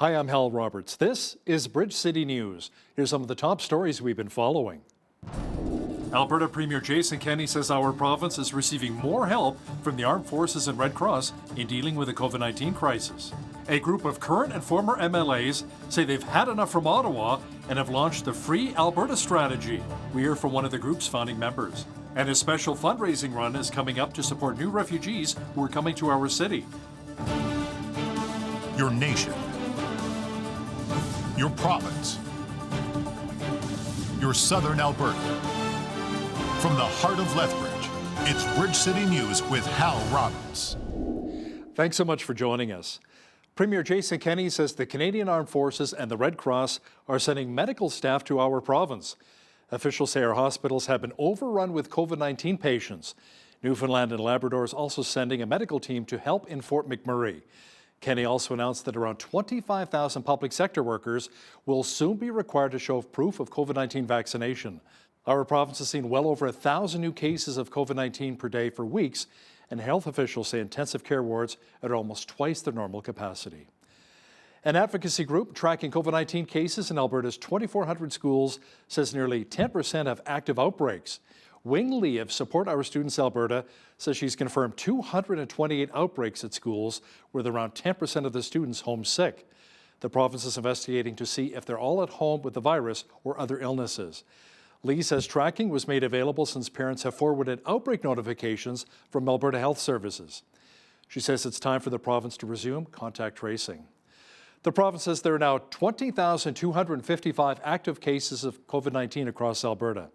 Hi, I'm Hal Roberts. This is Bridge City News. Here's some of the top stories we've been following. Alberta Premier Jason Kenney says our province is receiving more help from the Armed Forces and Red Cross in dealing with the COVID-19 crisis. A group of current and former MLAs say they've had enough from Ottawa and have launched the Free Alberta Strategy. We hear from one of the group's founding members. And a special fundraising run is coming up to support new refugees who are coming to our city. Your nation. Your province. Your southern Alberta. From the heart of Lethbridge, it's Bridge City News with Hal Roberts. Thanks so much for joining us. Premier Jason Kenney says the Canadian Armed Forces and the Red Cross are sending medical staff to our province. Officials say our hospitals have been overrun with COVID-19 patients. Newfoundland and Labrador is also sending a medical team to help in Fort McMurray. Kenney also announced that around 25,000 public sector workers will soon be required to show proof of COVID-19 vaccination. Our province has seen well over 1,000 new cases of COVID-19 per day for weeks, and health officials say intensive care wards are almost twice their normal capacity. An advocacy group tracking COVID-19 cases in Alberta's 2,400 schools says nearly 10% have active outbreaks. Wing Lee of Support Our Students Alberta says she's confirmed 228 outbreaks at schools with around 10% of the students homesick. The province is investigating to see if they're all at home with the virus or other illnesses. Lee says tracking was made available since parents have forwarded outbreak notifications from Alberta Health Services. She says it's time for the province to resume contact tracing. The province says there are now 20,255 active cases of COVID-19 across Alberta.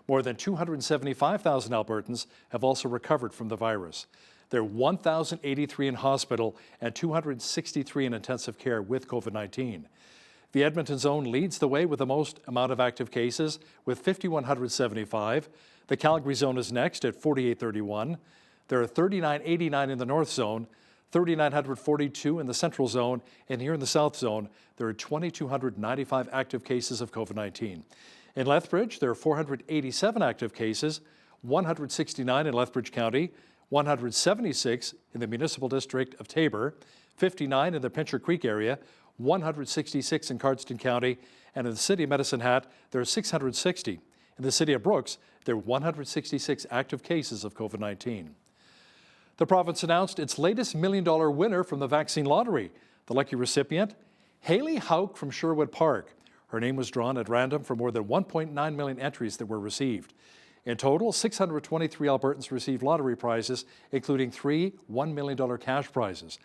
More than 275,000 Albertans have also recovered from the virus. There are 1,083 in hospital and 263 in intensive care with COVID-19. The Edmonton zone leads the way with the most amount of active cases with 5,175. The Calgary zone is next at 4,831. There are 3,989 in the North zone, 3,942 in the Central zone, and here in the South zone, there are 2,295 active cases of COVID-19. In Lethbridge, there are 487 active cases, 169 in Lethbridge County, 176 in the municipal district of Tabor, 59 in the Pincher Creek area, 166 in Cardston County, and in the city of Medicine Hat, there are 660. In the city of Brooks, there are 166 active cases of COVID-19. The province announced its latest $1 million winner from the vaccine lottery. The lucky recipient, Haley Hauk from Sherwood Park. Her name was drawn at random from more than 1.9 million entries that were received. In total, 623 Albertans received lottery prizes, including 3 $1 million cash prizes.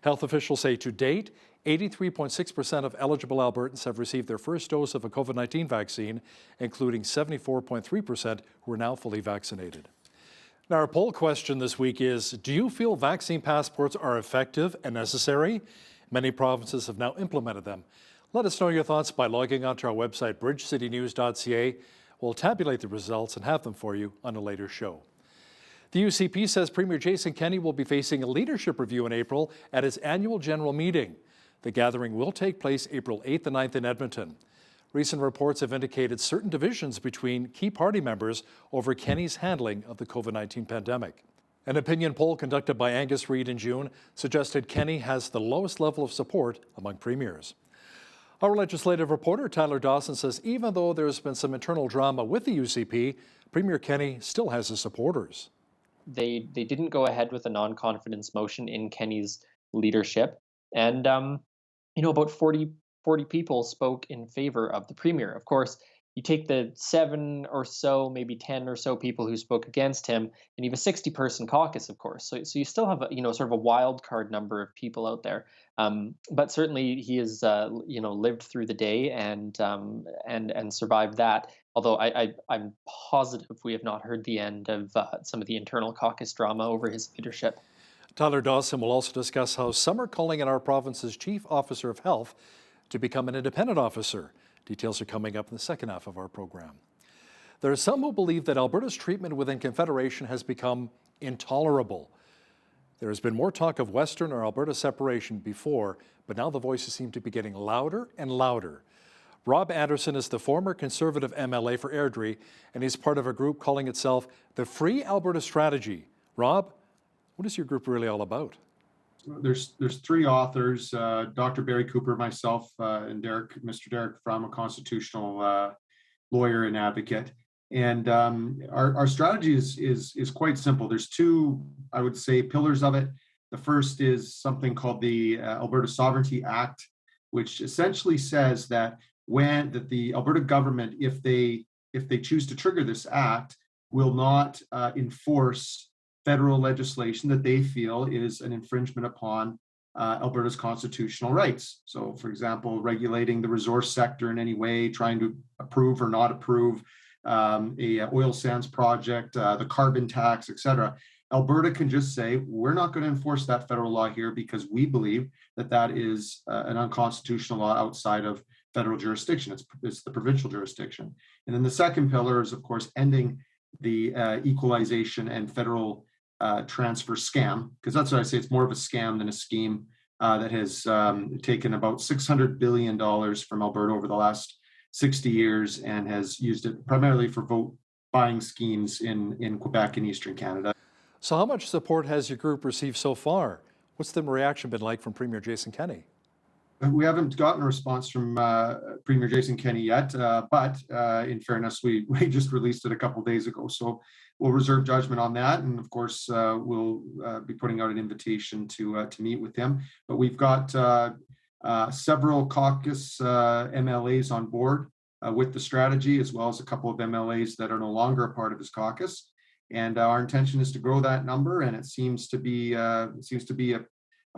Health officials say to date, 83.6% of eligible Albertans have received their first dose of a COVID-19 vaccine, including 74.3% who are now fully vaccinated. Now, our poll question this week is, do you feel vaccine passports are effective and necessary? Many provinces have now implemented them. Let us know your thoughts by logging onto our website, bridgecitynews.ca. We'll tabulate the results and have them for you on a later show. The UCP says Premier Jason Kenney will be facing a leadership review in April at his annual general meeting. The gathering will take place April 8th and 9th in Edmonton. Recent reports have indicated certain divisions between key party members over Kenney's handling of the COVID-19 pandemic. An opinion poll conducted by Angus Reid in June suggested Kenney has the lowest level of support among premiers. Our legislative reporter, Tyler Dawson, says even though there's been some internal drama with the UCP, Premier Kenney still has his supporters. They didn't go ahead with a non-confidence motion in Kenney's leadership. And, about 40 people spoke in favor of the Premier. Of course, you take the 7 or so, maybe 10 or so people who spoke against him, and you have a 60-person caucus, of course. So you still have sort of a wild card number of people out there. But certainly he has lived through the day and survived that. Although I'm positive we have not heard the end of some of the internal caucus drama over his leadership. Tyler Dawson will also discuss how some are calling on our province's Chief Officer of Health to become an independent officer. Details are coming up in the second half of our program. There are some who believe that Alberta's treatment within Confederation has become intolerable. There has been more talk of Western or Alberta separation before, but now the voices seem to be getting louder and louder. Rob Anderson is the former Conservative MLA for Airdrie, and he's part of a group calling itself the Free Alberta Strategy. Rob, what is your group really all about? There's three authors, Dr. Barry Cooper, myself, and Mr. Derek Frum, a constitutional lawyer and advocate. And our strategy is quite simple. There's two, I would say, pillars of it. The first is something called the Alberta Sovereignty Act, which essentially says that the Alberta government, if they choose to trigger this act, will not enforce federal legislation that they feel is an infringement upon Alberta's constitutional rights. So, for example, regulating the resource sector in any way, trying to approve or not approve a oil sands project, the carbon tax, etc. Alberta can just say, we're not going to enforce that federal law here because we believe that that is an unconstitutional law outside of federal jurisdiction. It's the provincial jurisdiction. And then the second pillar is, of course, ending the equalization and federal transfer scam, because that's what I say, it's more of a scam than a scheme that has taken about $600 billion from Alberta over the last 60 years and has used it primarily for vote buying schemes in Quebec and Eastern Canada. So how much support has your group received so far? What's the reaction been like from Premier Jason Kenney? We haven't gotten a response from Premier Jason Kenney yet, but in fairness, we just released it a couple of days ago. So we'll reserve judgment on that. And of course, we'll be putting out an invitation to meet with him. But we've got several caucus MLAs on board with the strategy, as well as a couple of MLAs that are no longer a part of his caucus. And our intention is to grow that number. And it seems to be a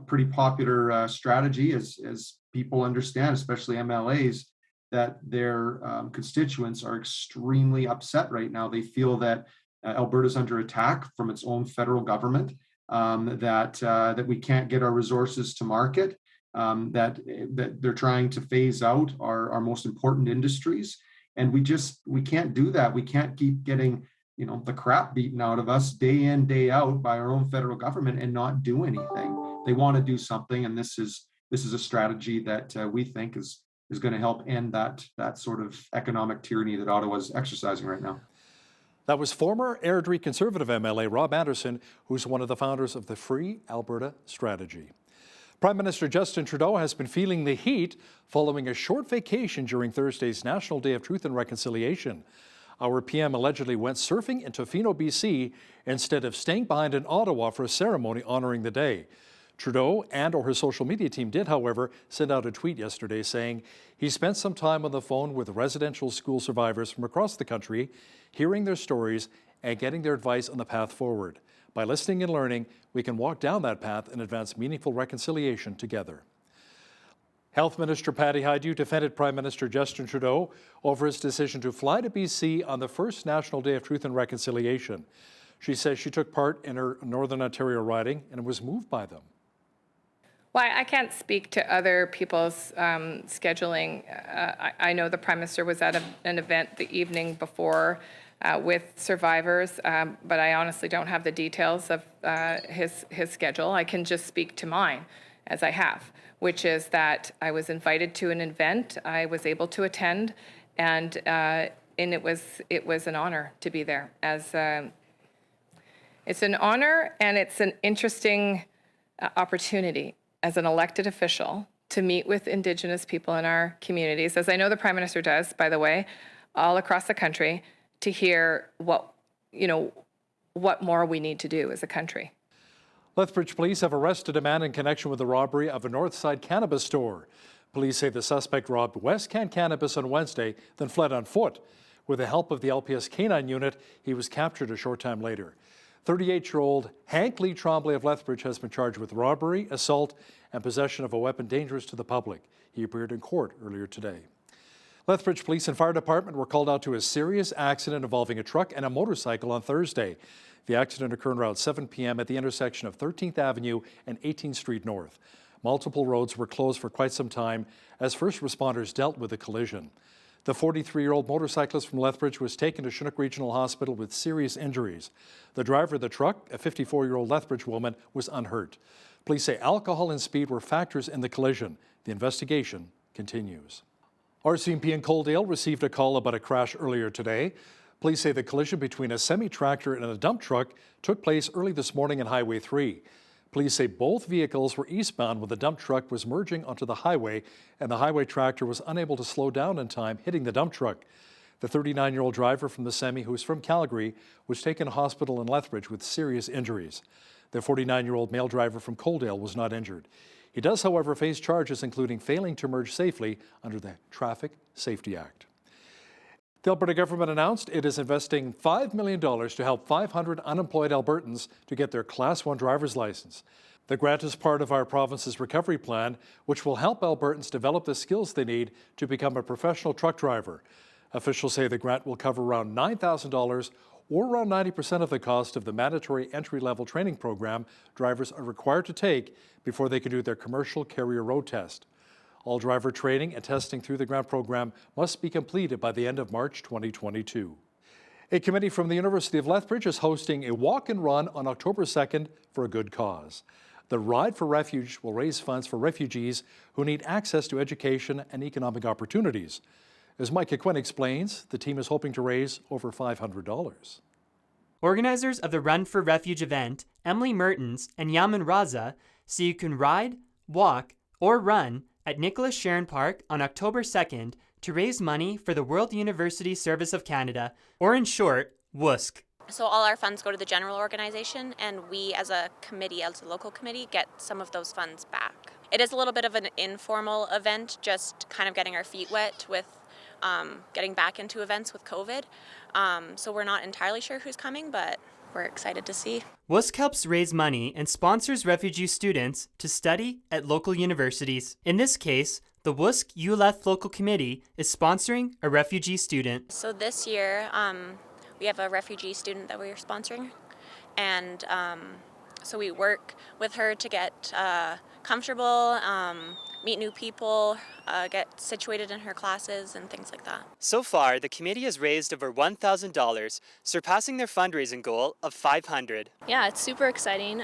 pretty popular strategy as people understand, especially MLAs, that their constituents are extremely upset right now. They feel that Alberta's under attack from its own federal government, that we can't get our resources to market, that they're trying to phase out our most important industries. And we can't do that. We can't keep getting the crap beaten out of us day in, day out by our own federal government and not do anything. They want to do something, and this is a strategy that we think is going to help end that sort of economic tyranny that Ottawa's exercising right now. That was former Airdrie Conservative MLA Rob Anderson, who's one of the founders of the Free Alberta Strategy. Prime Minister Justin Trudeau has been feeling the heat following a short vacation during Thursday's National Day of Truth and Reconciliation. Our PM allegedly went surfing in Tofino, BC, instead of staying behind in Ottawa for a ceremony honoring the day. Trudeau and/or his social media team did, however, send out a tweet yesterday saying he spent some time on the phone with residential school survivors from across the country, hearing their stories and getting their advice on the path forward. By listening and learning, we can walk down that path and advance meaningful reconciliation together. Health Minister Patty Hajdu defended Prime Minister Justin Trudeau over his decision to fly to BC on the first National Day of Truth and Reconciliation. She says she took part in her Northern Ontario riding and was moved by them. Well, I can't speak to other people's scheduling. I know the Prime Minister was at an event the evening before with survivors, but I honestly don't have the details of his schedule. I can just speak to mine, as I have, which is that I was invited to an event, I was able to attend, and it was an honor to be there. It's an honor, and it's an interesting opportunity as an elected official to meet with Indigenous people in our communities, as I know the Prime Minister does, by the way, all across the country, to hear what more we need to do as a country. Lethbridge police have arrested a man in connection with the robbery of a Northside cannabis store. Police say the suspect robbed West Can Cannabis on Wednesday, then fled on foot. With the help of the LPS K9 unit, he was captured a short time later. 38-year-old Hank Lee Tremblay of Lethbridge has been charged with robbery, assault, and possession of a weapon dangerous to the public. He appeared in court earlier today. Lethbridge Police and Fire Department were called out to a serious accident involving a truck and a motorcycle on Thursday. The accident occurred around 7 p.m. at the intersection of 13th Avenue and 18th Street North. Multiple roads were closed for quite some time as first responders dealt with the collision. The 43-year-old motorcyclist from Lethbridge was taken to Chinook Regional Hospital with serious injuries. The driver of the truck, a 54-year-old Lethbridge woman, was unhurt. Police say alcohol and speed were factors in the collision. The investigation continues. RCMP in Coaldale received a call about a crash earlier today. Police say the collision between a semi-tractor and a dump truck took place early this morning on Highway 3. Police say both vehicles were eastbound when the dump truck was merging onto the highway, and the highway tractor was unable to slow down in time, hitting the dump truck. The 39-year-old driver from the semi, who is from Calgary, was taken to hospital in Lethbridge with serious injuries. The 49-year-old male driver from Coaldale was not injured. He does, however, face charges including failing to merge safely under the Traffic Safety Act. The Alberta government announced it is investing $5 million to help 500 unemployed Albertans to get their Class 1 driver's license. The grant is part of our province's recovery plan, which will help Albertans develop the skills they need to become a professional truck driver. Officials say the grant will cover around $9,000 or around 90% of the cost of the mandatory entry-level training program drivers are required to take before they can do their commercial carrier road test. All driver training and testing through the grant program must be completed by the end of March 2022. A committee from the University of Lethbridge is hosting a walk and run on October 2nd for a good cause. The Ride for Refuge will raise funds for refugees who need access to education and economic opportunities. As Micah Quinn explains, the team is hoping to raise over $500. Organizers of the Run for Refuge event, Emily Mertens and Yaman Raza, say you can ride, walk, or run at Nicholas Sharon Park on October 2nd to raise money for the World University Service of Canada, or in short, WUSC. So all our funds go to the general organization, and we as a committee, as a local committee, get some of those funds back. It is a little bit of an informal event, just kind of getting our feet wet with getting back into events with COVID. So we're not entirely sure who's coming, but we're excited to see. WUSC helps raise money and sponsors refugee students to study at local universities. In this case, the WUSC ULETH Local Committee is sponsoring a refugee student. So this year, we have a refugee student that we are sponsoring, and so we work with her to get comfortable, meet new people, get situated in her classes and things like that. So far, the committee has raised over $1,000, surpassing their fundraising goal of $500. Yeah, it's super exciting.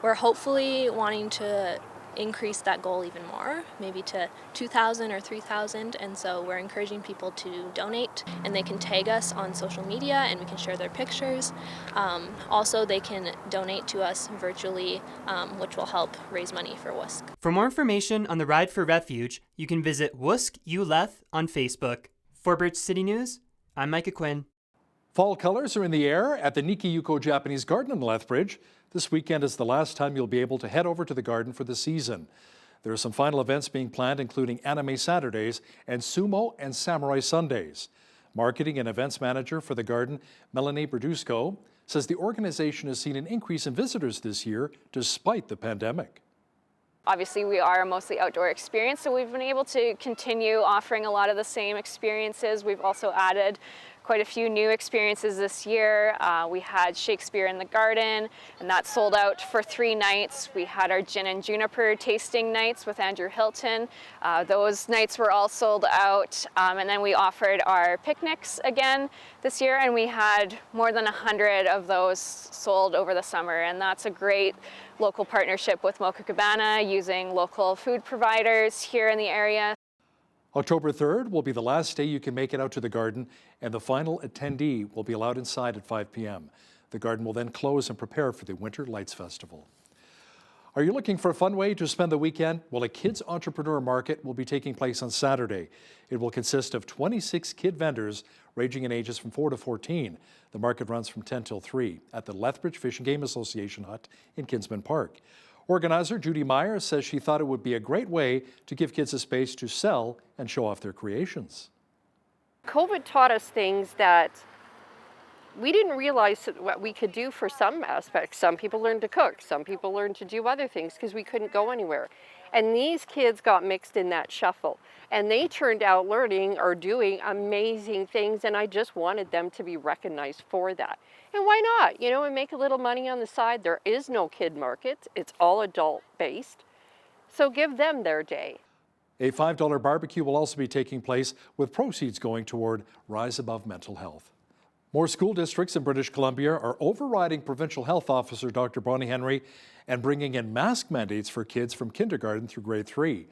We're hopefully wanting to increase that goal even more, maybe to 2,000 or 3,000, and so we're encouraging people to donate, and they can tag us on social media and we can share their pictures. Also, they can donate to us virtually, which will help raise money for WUSC. For more information on the Ride for Refuge, you can visit WUSC ULETH on Facebook. For Bridge City News, I'm Micah Quinn. Fall colors are in the air at the Nikiyuko Japanese Garden in Lethbridge. This weekend is the last time you'll be able to head over to the garden for the season. There are some final events being planned, including Anime Saturdays and Sumo and Samurai Sundays. Marketing and events manager for the garden, Melanie Berdusco, says the organization has seen an increase in visitors this year despite the pandemic. Obviously, we are a mostly outdoor experience, so we've been able to continue offering a lot of the same experiences. We've also added quite a few new experiences this year. We had Shakespeare in the Garden, and that sold out for 3 nights. We had our Gin and Juniper tasting nights with Andrew Hilton. Those nights were all sold out. And then we offered our picnics again this year, and we had more than 100 of those sold over the summer. And that's a great local partnership with Mocha Cabana, using local food providers here in the area. October 3rd will be the last day you can make it out to the garden, and the final attendee will be allowed inside at 5 p.m. The garden will then close and prepare for the Winter Lights Festival. Are you looking for a fun way to spend the weekend? Well, a kids entrepreneur market will be taking place on Saturday. It will consist of 26 kid vendors ranging in ages from 4 to 14. The market runs from 10 till 3 at the Lethbridge Fish and Game Association hut in Kinsman Park. Organizer Judy Meyer says she thought it would be a great way to give kids a space to sell and show off their creations. COVID taught us things that we didn't realize what we could do for some aspects. Some people learned to cook, some people learned to do other things because we couldn't go anywhere. And these kids got mixed in that shuffle, and they turned out learning or doing amazing things, and I just wanted them to be recognized for that. And why not? You know, and make a little money on the side. There is no kid market. It's all adult based. So give them their day. A $5 barbecue will also be taking place, with proceeds going toward Rise Above Mental Health. More school districts in British Columbia are overriding Provincial Health Officer Dr. Bonnie Henry and bringing in mask mandates for kids from kindergarten through grade 3.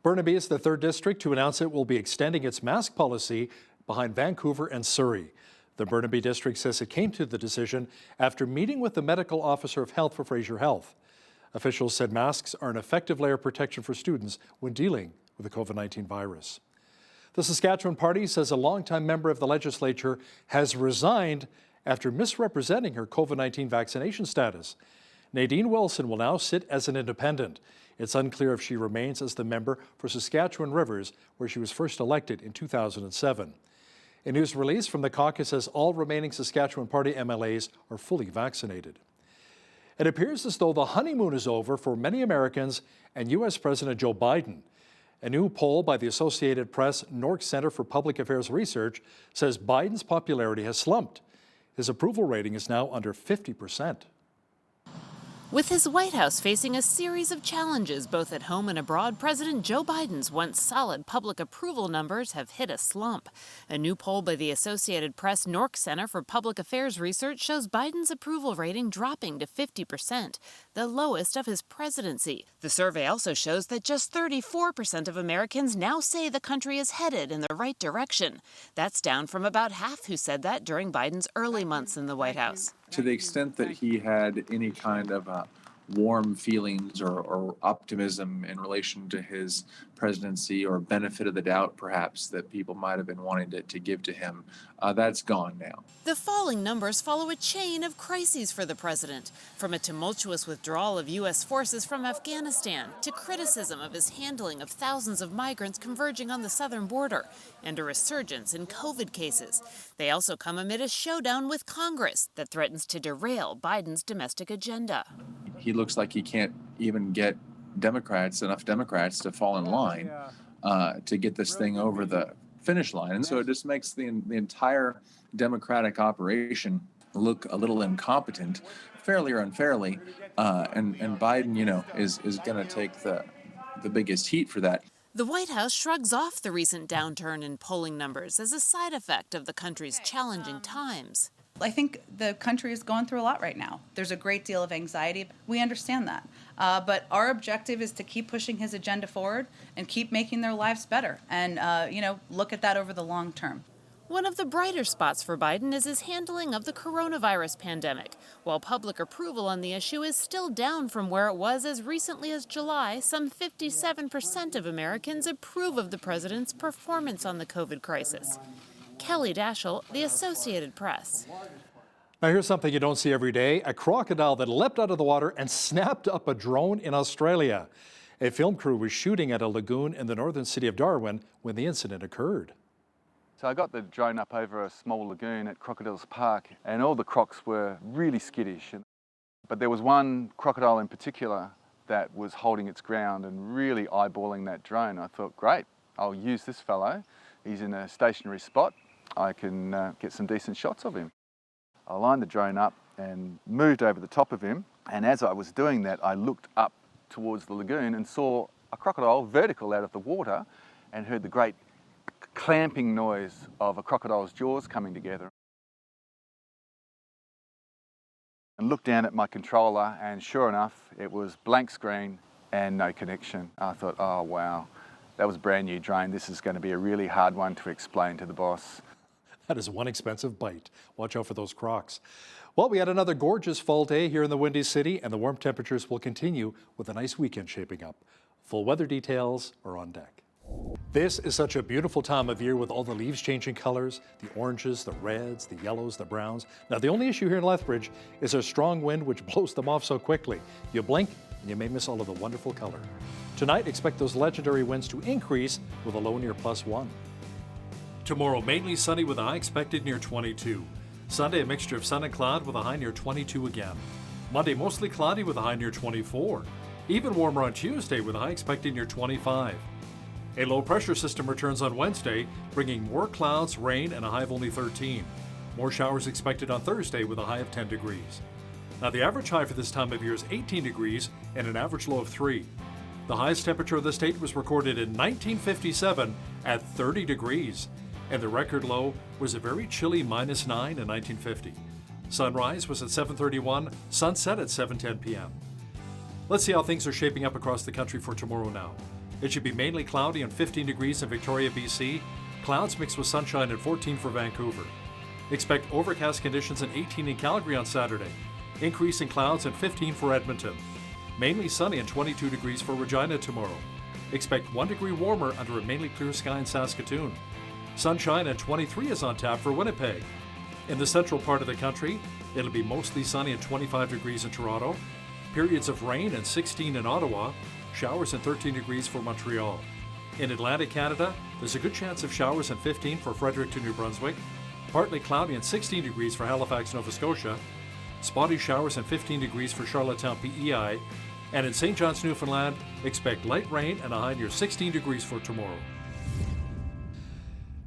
Burnaby is the 3rd district to announce it will be extending its mask policy behind Vancouver and Surrey. The Burnaby district says it came to the decision after meeting with the medical officer of health for Fraser Health. Officials said masks are an effective layer of protection for students when dealing with the COVID-19 virus. The Saskatchewan Party says a longtime member of the legislature has resigned after misrepresenting her COVID-19 vaccination status. Nadine Wilson will now sit as an independent. It's unclear if she remains as the member for Saskatchewan Rivers, where she was first elected in 2007. A news release from the caucus says all remaining Saskatchewan Party MLAs are fully vaccinated. It appears as though the honeymoon is over for many Americans and U.S. President Joe Biden. A new poll by the Associated Press Nork Center for Public Affairs Research says Biden's popularity has slumped. His approval rating is now under 50%. With his White House facing a series of challenges both at home and abroad, President Joe Biden's once solid public approval numbers have hit a slump. A new poll by the Associated Press Nork Center for Public Affairs Research shows Biden's approval rating dropping to 50%, the lowest of his presidency. The survey also shows that just 34% of Americans now say the country is headed in the right direction. That's down from about half who said that during Biden's early months in the White House. To the extent that he had any kind of warm feelings or optimism in relation to his presidency, or benefit of the doubt perhaps that people might have been wanting to give to him, that's gone now. The falling numbers follow a chain of crises for the president, from a tumultuous withdrawal of U.S. forces from Afghanistan to criticism of his handling of thousands of migrants converging on the southern border and a resurgence in COVID cases. They also come amid a showdown with Congress that threatens to derail Biden's domestic agenda. He looks like he can't even get enough Democrats to fall in line to get this thing over the finish line. And so it just makes the entire Democratic operation look a little incompetent, fairly or unfairly. And Biden, is going to take the biggest heat for that. The White House shrugs off the recent downturn in polling numbers as a side effect of the country's challenging times. I think the country is going through a lot right now. There's a great deal of anxiety. We understand that. But our objective is to keep pushing his agenda forward and keep making their lives better and, look at that over the long term. One of the brighter spots for Biden is his handling of the coronavirus pandemic. While public approval on the issue is still down from where it was as recently as July, some 57% of Americans approve of the president's performance on the COVID crisis. Kelly Daschle, The Associated Press. Now here's something you don't see every day, a crocodile that leapt out of the water and snapped up a drone in Australia. A film crew was shooting at a lagoon in the northern city of Darwin when the incident occurred. So I got the drone up over a small lagoon at Crocodiles Park, and all the crocs were really skittish. But there was one crocodile in particular that was holding its ground and really eyeballing that drone. I thought, great, I'll use this fellow. He's in a stationary spot. I can get some decent shots of him. I lined the drone up and moved over the top of him. And as I was doing that, I looked up towards the lagoon and saw a crocodile vertical out of the water and heard the great clamping noise of a crocodile's jaws coming together. And looked down at my controller, and sure enough, it was blank screen and no connection. I thought, oh wow, that was a brand new drone. This is going to be a really hard one to explain to the boss. That is one expensive bite. Watch out for those crocs. Well, we had another gorgeous fall day here in the Windy City, and the warm temperatures will continue with a nice weekend shaping up. Full weather details are on deck. This is such a beautiful time of year with all the leaves changing colors, the oranges, the reds, the yellows, the browns. Now, the only issue here in Lethbridge is a strong wind which blows them off so quickly. You blink and you may miss all of the wonderful color. Tonight, expect those legendary winds to increase with a low near +1. Tomorrow, mainly sunny with a high expected near 22. Sunday, a mixture of sun and cloud with a high near 22 again. Monday, mostly cloudy with a high near 24. Even warmer on Tuesday with a high expected near 25. A low pressure system returns on Wednesday, bringing more clouds, rain, and a high of only 13. More showers expected on Thursday with a high of 10 degrees. Now, the average high for this time of year is 18 degrees and an average low of 3. The highest temperature of the state was recorded in 1957 at 30 degrees, and the record low was a very chilly -9 in 1950. Sunrise was at 7:31, sunset at 7:10 p.m. Let's see how things are shaping up across the country for tomorrow now. It should be mainly cloudy and 15 degrees in Victoria, BC. Clouds mixed with sunshine at 14 for Vancouver. Expect overcast conditions and 18 in Calgary on Saturday. Increase in clouds and 15 for Edmonton. Mainly sunny and 22 degrees for Regina tomorrow. Expect 1 degree warmer under a mainly clear sky in Saskatoon. Sunshine and 23 is on tap for Winnipeg. In the central part of the country, it'll be mostly sunny and 25 degrees in Toronto. Periods of rain and 16 in Ottawa. Showers and 13 degrees for Montreal. In Atlantic Canada, there's a good chance of showers and 15 for Fredericton, New Brunswick. Partly cloudy and 16 degrees for Halifax, Nova Scotia. Spotty showers and 15 degrees for Charlottetown, PEI. And in St. John's, Newfoundland, expect light rain and a high near 16 degrees for tomorrow.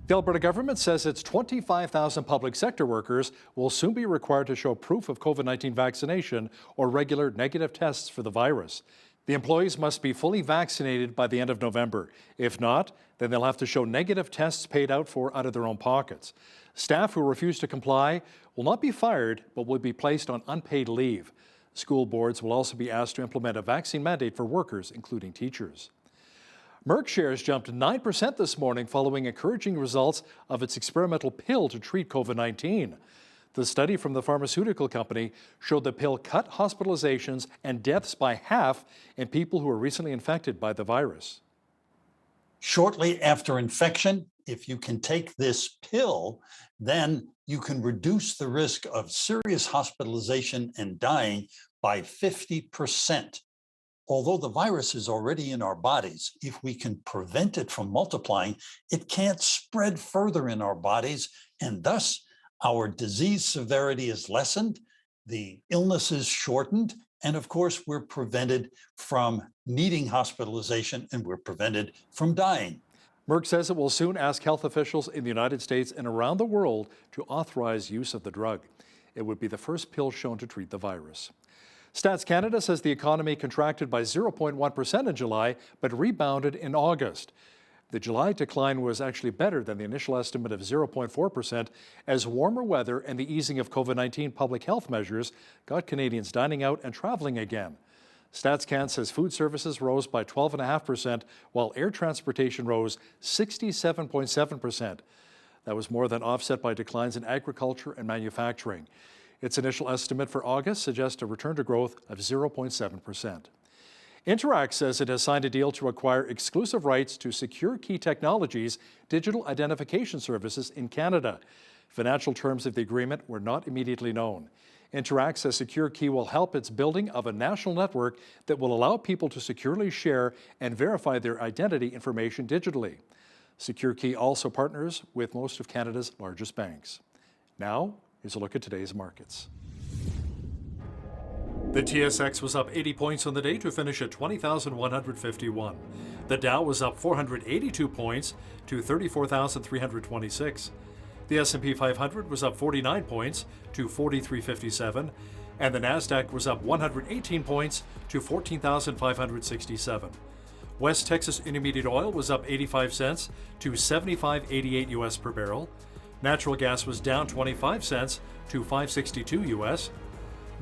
The Alberta government says its 25,000 public sector workers will soon be required to show proof of COVID-19 vaccination or regular negative tests for the virus. The employees must be fully vaccinated by the end of November. If not, then they'll have to show negative tests paid out for out of their own pockets. Staff who refuse to comply will not be fired, but will be placed on unpaid leave. School boards will also be asked to implement a vaccine mandate for workers, including teachers. Merck shares jumped 9% this morning following encouraging results of its experimental pill to treat COVID-19. The study from the pharmaceutical company showed the pill cut hospitalizations and deaths by half in people who were recently infected by the virus. Shortly after infection, if you can take this pill, then you can reduce the risk of serious hospitalization and dying by 50%. Although the virus is already in our bodies, if we can prevent it from multiplying, it can't spread further in our bodies, and thus our disease severity is lessened, the illness is shortened, and of course, we're prevented from needing hospitalization and we're prevented from dying. Merck says it will soon ask health officials in the United States and around the world to authorize use of the drug. It would be the first pill shown to treat the virus. Stats Canada says the economy contracted by 0.1% in July, but rebounded in August. The July decline was actually better than the initial estimate of 0.4%, as warmer weather and the easing of COVID-19 public health measures got Canadians dining out and traveling again. StatsCan says food services rose by 12.5%, while air transportation rose 67.7%. That was more than offset by declines in agriculture and manufacturing. Its initial estimate for August suggests a return to growth of 0.7%. Interact says it has signed a deal to acquire exclusive rights to Secure Key Technologies' digital identification services in Canada. Financial terms of the agreement were not immediately known. Interact says Secure Key will help its building of a national network that will allow people to securely share and verify their identity information digitally. Secure Key also partners with most of Canada's largest banks. Now, here's a look at today's markets. The TSX was up 80 points on the day to finish at 20,151. The Dow was up 482 points to 34,326. The S&P 500 was up 49 points to 4357, and the Nasdaq was up 118 points to 14,567. West Texas Intermediate Oil was up 85 cents to 75.88 US per barrel. Natural gas was down 25 cents to 5.62 US.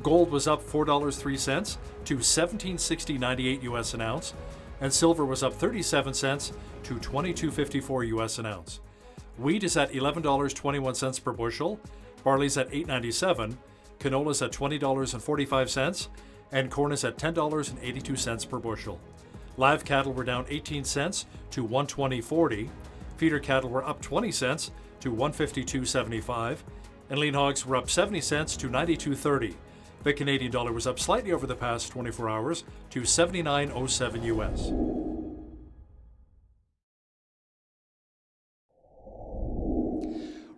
Gold was up $4.03 to 17.6098 US an ounce, and silver was up 37 cents to 22.54 US an ounce. Wheat is at $11.21 per bushel, barley's at $8.97, canola's at $20.45, and corn is at $10.82 per bushel. Live cattle were down 18 cents to 120.40, feeder cattle were up 20 cents to 152.75, and lean hogs were up 70 cents to 92.30. The Canadian dollar was up slightly over the past 24 hours to 79.07 US.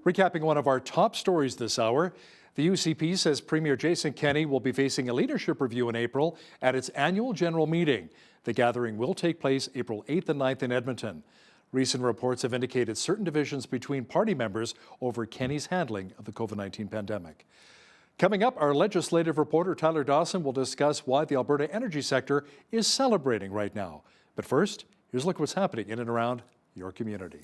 Recapping one of our top stories this hour, the UCP says Premier Jason Kenney will be facing a leadership review in April at its annual general meeting. The gathering will take place April 8th and 9th in Edmonton. Recent reports have indicated certain divisions between party members over Kenney's handling of the COVID-19 pandemic. Coming up, our legislative reporter Tyler Dawson will discuss why the Alberta energy sector is celebrating right now. But first, here's a look at what's happening in and around your community.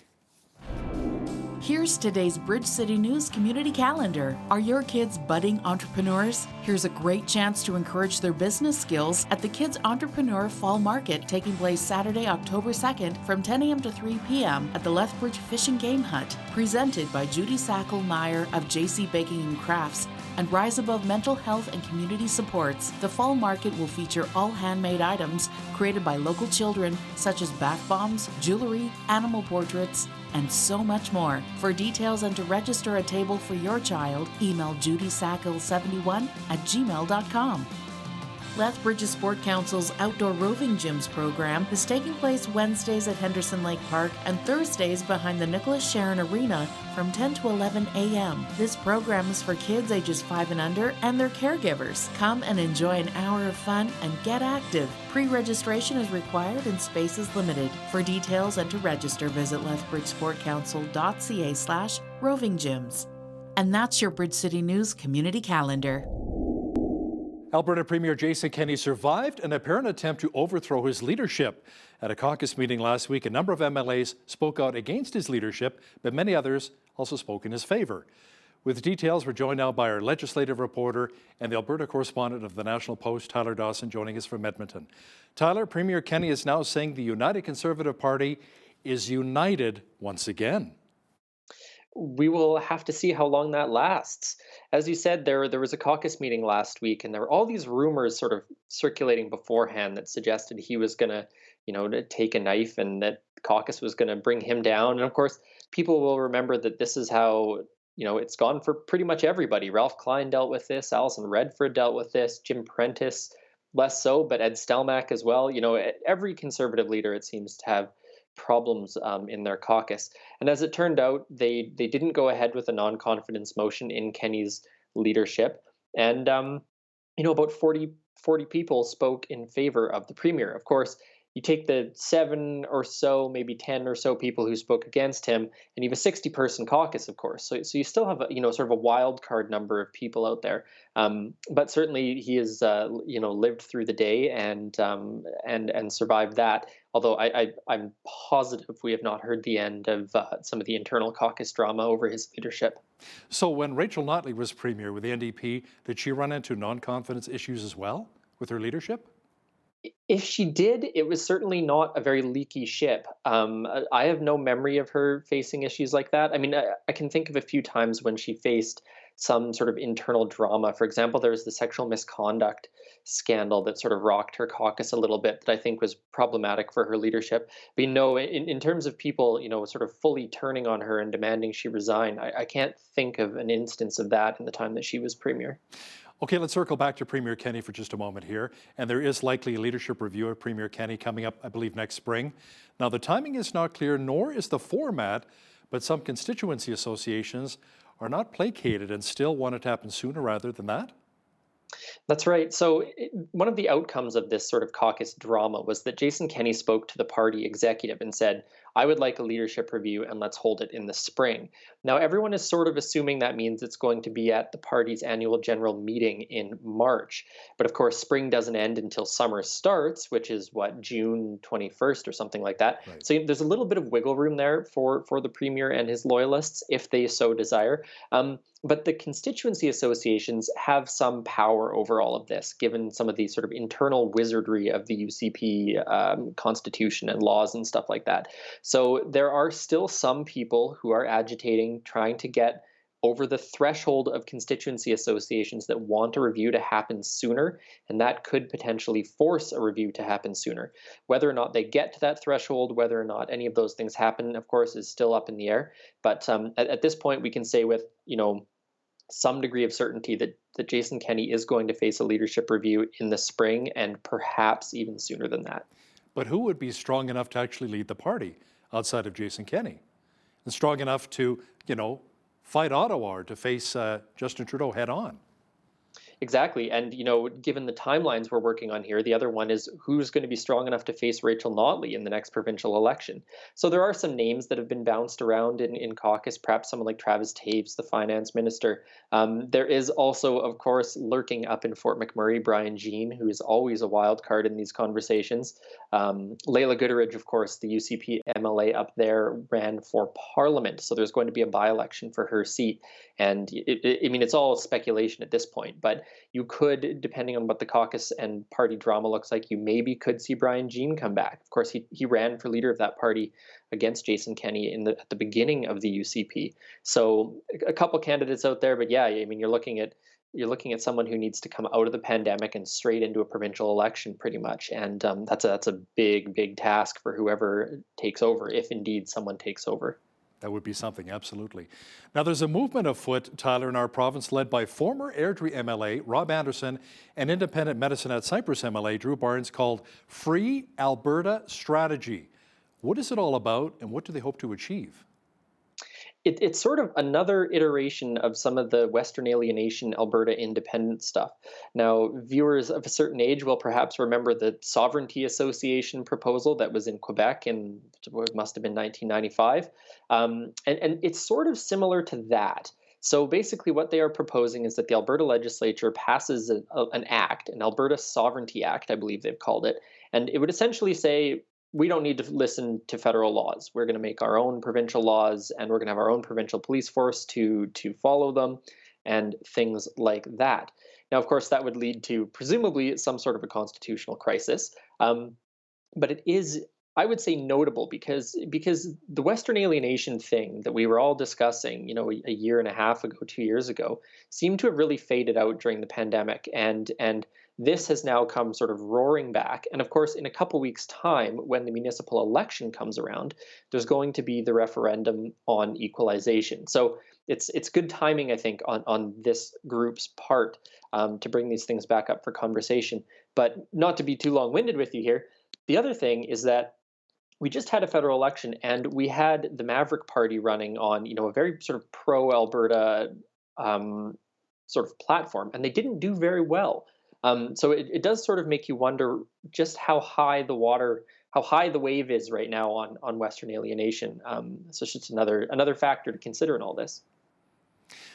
Here's today's Bridge City News community calendar. Are your kids budding entrepreneurs? Here's a great chance to encourage their business skills at the Kids Entrepreneur Fall Market taking place Saturday, October 2nd from 10 a.m. to 3 p.m. at the Lethbridge Fish and Game Hut. Presented by Judy Sackle-Meyer of JC Baking and Crafts, and rise above mental health and community supports, the fall market will feature all handmade items created by local children, such as bath bombs, jewelry, animal portraits, and so much more. For details and to register a table for your child, email judysackle71@gmail.com. Lethbridge Sport Council's Outdoor Roving Gyms program is taking place Wednesdays at Henderson Lake Park and Thursdays behind the Nicholas Sharon Arena from 10 to 11 a.m. This program is for kids ages 5 and under and their caregivers. Come and enjoy an hour of fun and get active. Pre-registration is required and space is limited. For details and to register, visit lethbridgesportcouncil.ca/roving gyms. And that's your Bridge City News Community Calendar. Alberta Premier Jason Kenney survived an apparent attempt to overthrow his leadership. At a caucus meeting last week, a number of MLAs spoke out against his leadership, but many others also spoke in his favor. With details, we're joined now by our legislative reporter and the Alberta correspondent of the National Post, Tyler Dawson, joining us from Edmonton. Tyler, Premier Kenney is now saying the United Conservative Party is united once again. We will have to see how long that lasts. As you said, there was a caucus meeting last week, and there were all these rumors sort of circulating beforehand that suggested he was going to, to take a knife and that the caucus was going to bring him down. And of course, people will remember that this is how, it's gone for pretty much everybody. Ralph Klein dealt with this, Alison Redford dealt with this, Jim Prentice less so, but Ed Stelmach as well. Every Conservative leader, it seems to have problems in their caucus. And as it turned out, they didn't go ahead with a non-confidence motion in Kenney's leadership. And, about 40 people spoke in favor of the premier. Of course, you take the 7 or so, maybe 10 or so people who spoke against him, and you have a 60-person caucus, of course. So you still have, sort of a wild card number of people out there. But certainly he has, lived through the day and survived that. Although I'm positive we have not heard the end of some of the internal caucus drama over his leadership. So when Rachel Notley was premier with the NDP, did she run into non-confidence issues as well with her leadership? If she did, it was certainly not a very leaky ship. I have no memory of her facing issues like that. I mean, I can think of a few times when she faced some sort of internal drama. For example, there was the sexual misconduct scandal that sort of rocked her caucus a little bit that I think was problematic for her leadership. But in terms of people, sort of fully turning on her and demanding she resign, I can't think of an instance of that in the time that she was premier. Okay, let's circle back to Premier Kenney for just a moment here. And there is likely a leadership review of Premier Kenney coming up, I believe, next spring. Now, the timing is not clear, nor is the format, but some constituency associations are not placated and still want it to happen sooner rather than that. That's right. So one of the outcomes of this sort of caucus drama was that Jason Kenney spoke to the party executive and said, I would like a leadership review and let's hold it in the spring. Now, everyone is sort of assuming that means it's going to be at the party's annual general meeting in March. But of course, spring doesn't end until summer starts, which is June 21st or something like that. Right. So there's a little bit of wiggle room there for the premier and his loyalists if they so desire. But the constituency associations have some power over all of this, given some of the sort of internal wizardry of the UCP constitution and laws and stuff like that. So there are still some people who are agitating, trying to get over the threshold of constituency associations that want a review to happen sooner, and that could potentially force a review to happen sooner. Whether or not they get to that threshold, whether or not any of those things happen, of course, is still up in the air. But at this point, we can say with, some degree of certainty that Jason Kenney is going to face a leadership review in the spring and perhaps even sooner than that. But who would be strong enough to actually lead the party outside of Jason Kenney? And strong enough to, fight Ottawa or to face Justin Trudeau head on? Exactly. And, given the timelines we're working on here, the other one is who's going to be strong enough to face Rachel Notley in the next provincial election. So there are some names that have been bounced around in caucus, perhaps someone like Travis Taves, the finance minister. There is also, of course, lurking up in Fort McMurray, Brian Jean, who is always a wild card in these conversations. Leila Gooderidge, of course, the UCP MLA up there, ran for parliament. So there's going to be a by-election for her seat. And it's all speculation at this point, but you could, depending on what the caucus and party drama looks like, you maybe could see Brian Jean come back. Of course, he ran for leader of that party against Jason Kenney at the beginning of the UCP. So a couple candidates out there, but yeah, you're looking at you're looking at someone who needs to come out of the pandemic and straight into a provincial election, pretty much, and that's a big task for whoever takes over, if indeed someone takes over. That would be something, absolutely. Now, there's a movement afoot, Tyler, in our province led by former Airdrie MLA Rob Anderson and independent Medicine at Cypress MLA Drew Barnes called Free Alberta Strategy. What is it all about, and what do they hope to achieve? It's sort of another iteration of some of the Western alienation Alberta independence stuff. Now, viewers of a certain age will perhaps remember the Sovereignty Association proposal that was in Quebec in what must have been 1995. And it's sort of similar to that. So basically what they are proposing is that the Alberta legislature passes an act, an Alberta Sovereignty Act, I believe they've called it, and it would essentially say, we don't need to listen to federal laws. We're going to make our own provincial laws, and we're going to have our own provincial police force to follow them, and things like that. Now, of course, that would lead to presumably some sort of a constitutional crisis, but it is, I would say, notable because the Western alienation thing that we were all discussing, a year and a half ago, 2 years ago, seemed to have really faded out during the pandemic, and this has now come sort of roaring back. And of course, in a couple weeks' time, when the municipal election comes around, there's going to be the referendum on equalization. So it's good timing, I think, on this group's part to bring these things back up for conversation. But not to be too long-winded with you here, the other thing is that we just had a federal election, and we had the Maverick Party running on, a very sort of pro-Alberta sort of platform, and they didn't do very well. So it does sort of make you wonder just how high the wave is right now on Western alienation. So it's just another factor to consider in all this.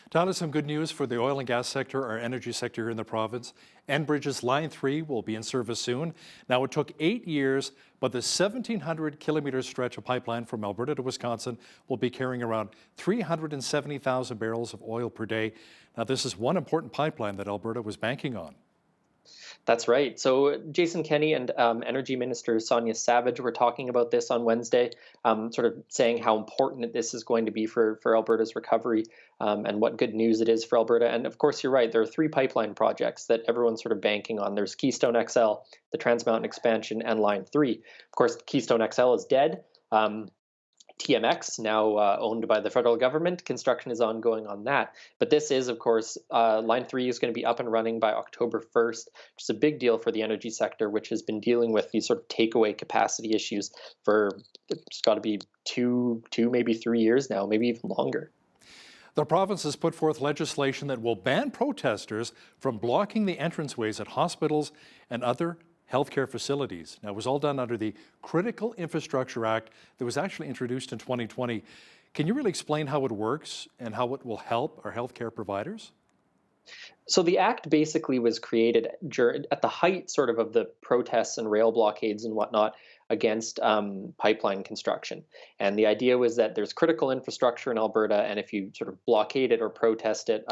Tyler, some good news for the oil and gas sector, our energy sector here in the province. Enbridge's Line 3 will be in service soon. Now, it took 8 years, but the 1,700-kilometer stretch of pipeline from Alberta to Wisconsin will be carrying around 370,000 barrels of oil per day. Now, this is one important pipeline that Alberta was banking on. That's right. So Jason Kenney and Energy Minister Sonia Savage were talking about this on Wednesday, sort of saying how important this is going to be for Alberta's recovery and what good news it is for Alberta. And of course, you're right. There are 3 pipeline projects that everyone's sort of banking on. There's Keystone XL, the Trans Mountain Expansion, and Line 3. Of course, Keystone XL is dead. TMX, now owned by the federal government. Construction is ongoing on that. But this is, of course, Line 3 is going to be up and running by October 1st, which is a big deal for the energy sector, which has been dealing with these sort of takeaway capacity issues for, it's got to be two, maybe 3 years now, maybe even longer. The province has put forth legislation that will ban protesters from blocking the entranceways at hospitals and other healthcare facilities. Now, it was all done under the Critical Infrastructure Act that was actually introduced in 2020. Can you really explain how it works and how it will help our healthcare providers? So the act basically was created at the height sort of the protests and rail blockades and whatnot against pipeline construction. And the idea was that there's critical infrastructure in Alberta, and if you sort of blockade it or protest it,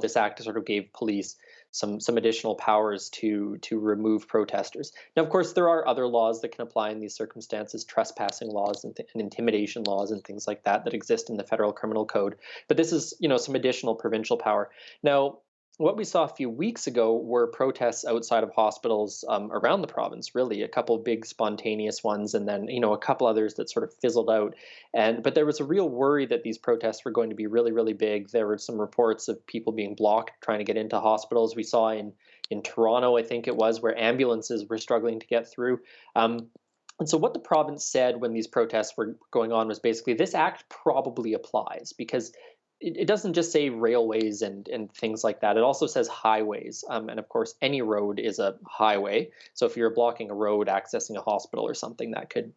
this act sort of gave police some additional powers to remove protesters. Now, of course, there are other laws that can apply in these circumstances, trespassing laws and intimidation laws and things like that exist in the federal criminal code. But this is, some additional provincial power. Now, what we saw a few weeks ago were protests outside of hospitals around the province, really, a couple of big spontaneous ones, and then, a couple others that sort of fizzled out. But there was a real worry that these protests were going to be really, really big. There were some reports of people being blocked trying to get into hospitals. We saw in Toronto, I think it was, where ambulances were struggling to get through. And so what the province said when these protests were going on was basically this act probably applies because it doesn't just say railways and things like that. It also says highways. And of course, any road is a highway. So if you're blocking a road accessing a hospital or something, that could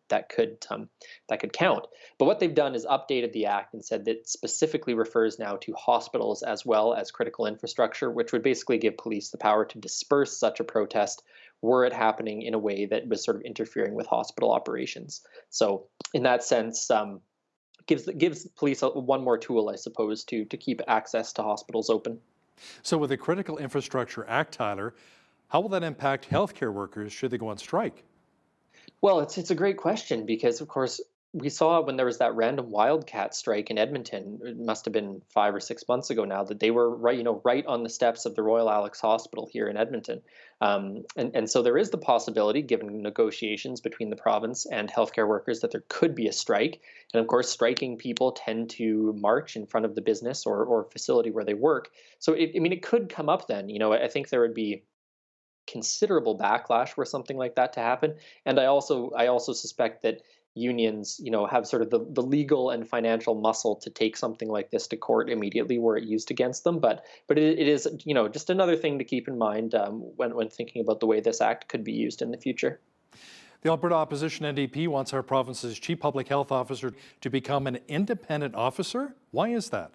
count. But what they've done is updated the act and said that it specifically refers now to hospitals as well as critical infrastructure, which would basically give police the power to disperse such a protest were it happening in a way that was sort of interfering with hospital operations. So in that sense, gives police one more tool, I suppose, to keep access to hospitals open. So with the Critical Infrastructure Act, Tyler, how will that impact healthcare workers should they go on strike? Well, it's a great question because, of course, we saw when there was that random wildcat strike in Edmonton, it must have been 5 or 6 months ago now, that they were right on the steps of the Royal Alex Hospital here in Edmonton. And so there is the possibility, given negotiations between the province and healthcare workers, that there could be a strike. And of course, striking people tend to march in front of the business or facility where they work. So it could come up then. I think there would be considerable backlash were something like that to happen. And I also suspect that unions, have sort of the legal and financial muscle to take something like this to court immediately were it used against them. But it is, just another thing to keep in mind when thinking about the way this act could be used in the future. The Alberta Opposition NDP wants our province's chief public health officer to become an independent officer. Why is that?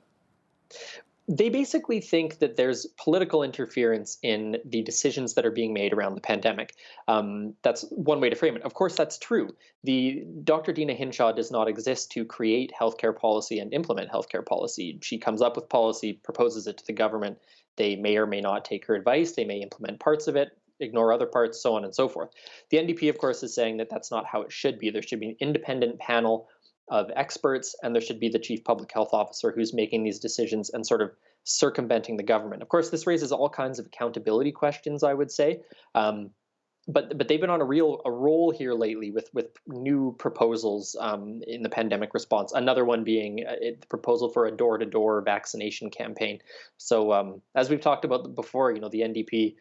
They basically think that there's political interference in the decisions that are being made around the pandemic. That's one way to frame it. Of course, that's true. The Dr. Dina Hinshaw does not exist to create healthcare policy and implement healthcare policy. She comes up with policy, proposes it to the government. They may or may not take her advice. They may implement parts of it, ignore other parts, so on and so forth. The NDP, of course, is saying that that's not how it should be. There should be an independent panel of experts, and there should be the chief public health officer who's making these decisions and sort of circumventing the government. Of course, this raises all kinds of accountability questions, I would say. But they've been on a roll here lately with new proposals in the pandemic response. Another one being the proposal for a door-to-door vaccination campaign. So as we've talked about before, the NDP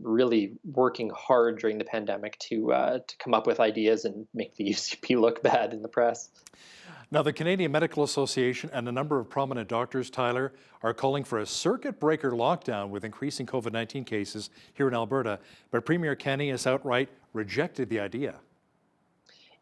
really working hard during the pandemic to come up with ideas and make the UCP look bad in the press. Now, the Canadian Medical Association and a number of prominent doctors, Tyler, are calling for a circuit breaker lockdown with increasing COVID-19 cases here in Alberta, but Premier Kenney has outright rejected the idea.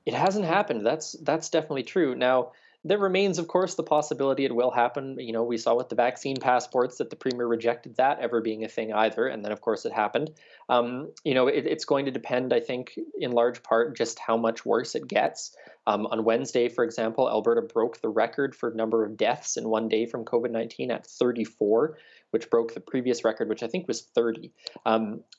It hasn't happened. That's definitely true. Now, there remains, of course, the possibility it will happen. We saw with the vaccine passports that the Premier rejected that ever being a thing either. And then, of course, it happened. It's going to depend, I think, in large part, just how much worse it gets. On Wednesday, for example, Alberta broke the record for number of deaths in one day from COVID-19 at 34, which broke the previous record, which I think was 30.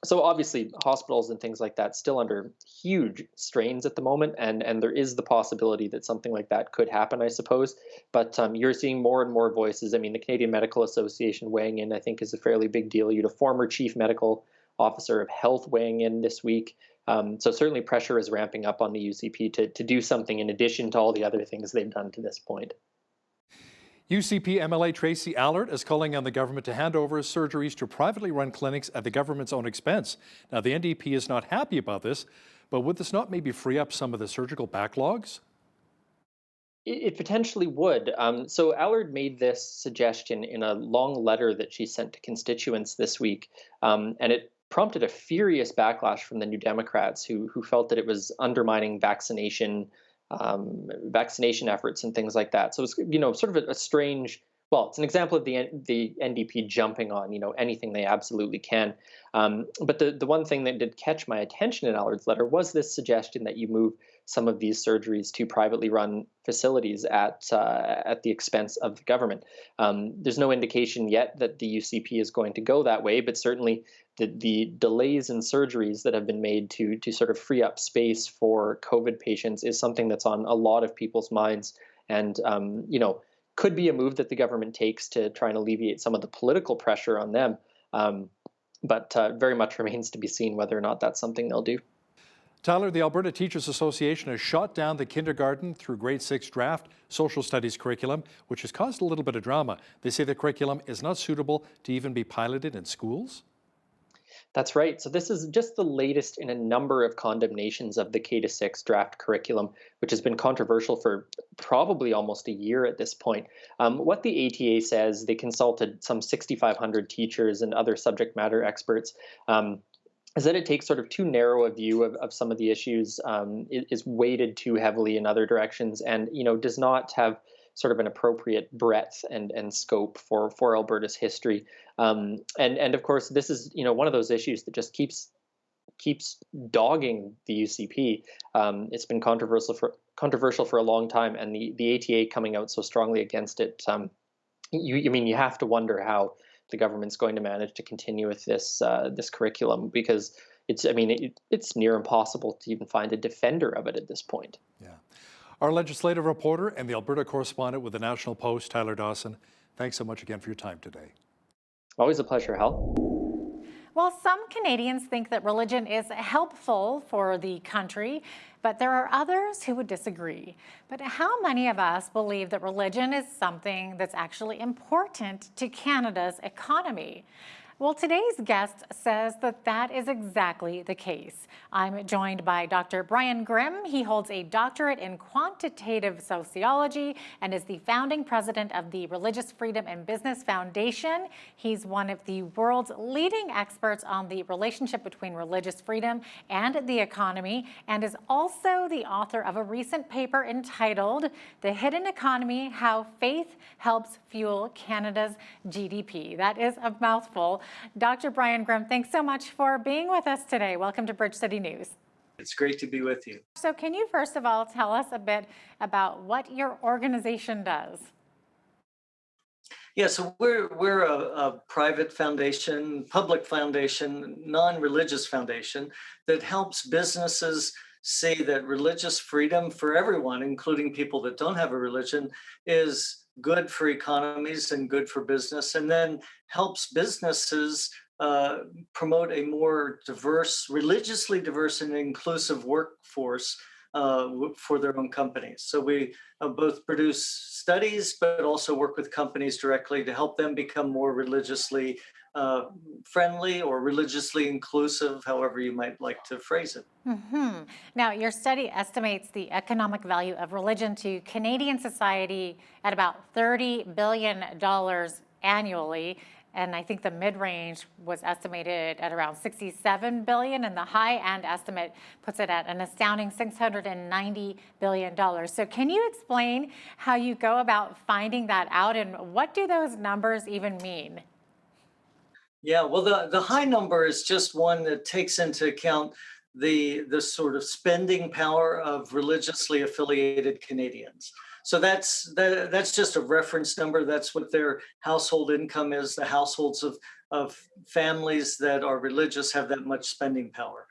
So obviously, hospitals and things like that still under huge strains at the moment, and there is the possibility that something like that could happen, I suppose. But you're seeing more and more voices. I mean, the Canadian Medical Association weighing in, I think, is a fairly big deal. You had a former chief medical officer of health weighing in this week. So certainly pressure is ramping up on the UCP to do something in addition to all the other things they've done to this point. UCP MLA Tracy Allard is calling on the government to hand over surgeries to privately run clinics at the government's own expense. Now, the NDP is not happy about this, but would this not maybe free up some of the surgical backlogs? It potentially would. So Allard made this suggestion in a long letter that she sent to constituents this week, and it prompted a furious backlash from the New Democrats who felt that it was undermining vaccination efforts and things like that. So it's sort of a strange. Well, it's an example of the NDP jumping on anything they absolutely can. But the one thing that did catch my attention in Allard's letter was this suggestion that you move some of these surgeries to privately run facilities at the expense of the government. There's no indication yet that the UCP is going to go that way, but certainly the delays in surgeries that have been made to sort of free up space for COVID patients is something that's on a lot of people's minds, and could be a move that the government takes to try and alleviate some of the political pressure on them. But very much remains to be seen whether or not that's something they'll do. Tyler, the Alberta Teachers Association has shot down the kindergarten through grade 6 draft social studies curriculum, which has caused a little bit of drama. They say the curriculum is not suitable to even be piloted in schools. That's right. So this is just the latest in a number of condemnations of the K-6 draft curriculum, which has been controversial for probably almost a year at this point. What the ATA says, they consulted some 6,500 teachers and other subject matter experts, is that it takes sort of too narrow a view of some of the issues, is weighted too heavily in other directions, and does not have sort of an appropriate breadth and scope for Alberta's history. And of course, this is one of those issues that just keeps dogging the UCP. It's been controversial for a long time, and the ATA coming out so strongly against it. You have to wonder how the government's going to manage to continue with this curriculum, because it's near impossible to even find a defender of it at this point. Yeah. Our legislative reporter and the Alberta correspondent with the National Post, Tyler Dawson, thanks so much again for your time today. Always a pleasure, Hal. Well, some Canadians think that religion is helpful for the country, but there are others who would disagree. But how many of us believe that religion is something that's actually important to Canada's economy? Well, today's guest says that that is exactly the case. I'm joined by Dr. Brian Grimm. He holds a doctorate in quantitative sociology and is the founding president of the Religious Freedom and Business Foundation. He's one of the world's leading experts on the relationship between religious freedom and the economy, and is also the author of a recent paper entitled The Hidden Economy: How Faith Helps Fuel Canada's GDP. That is a mouthful. Dr. Brian Grimm, thanks so much for being with us today. Welcome to Bridge City News. It's great to be with you. So can you first of all tell us a bit about what your organization does? Yeah, so we're a private foundation, public foundation, non-religious foundation that helps businesses see that religious freedom for everyone, including people that don't have a religion, is good for economies and good for business, and then helps businesses promote a more diverse, religiously diverse and inclusive workforce for their own companies. So we both produce studies, but also work with companies directly to help them become more religiously friendly or religiously inclusive, however you might like to phrase it. Mm-hmm. Now, your study estimates the economic value of religion to Canadian society at about $30 billion annually. And I think the mid-range was estimated at around $67 billion, and the high-end estimate puts it at an astounding $690 billion. So can you explain how you go about finding that out, and what do those numbers even mean? Yeah, well, the high number is just one that takes into account the sort of spending power of religiously affiliated Canadians. So that's just a reference number. That's what their household income is. The households of families that are religious have that much spending power.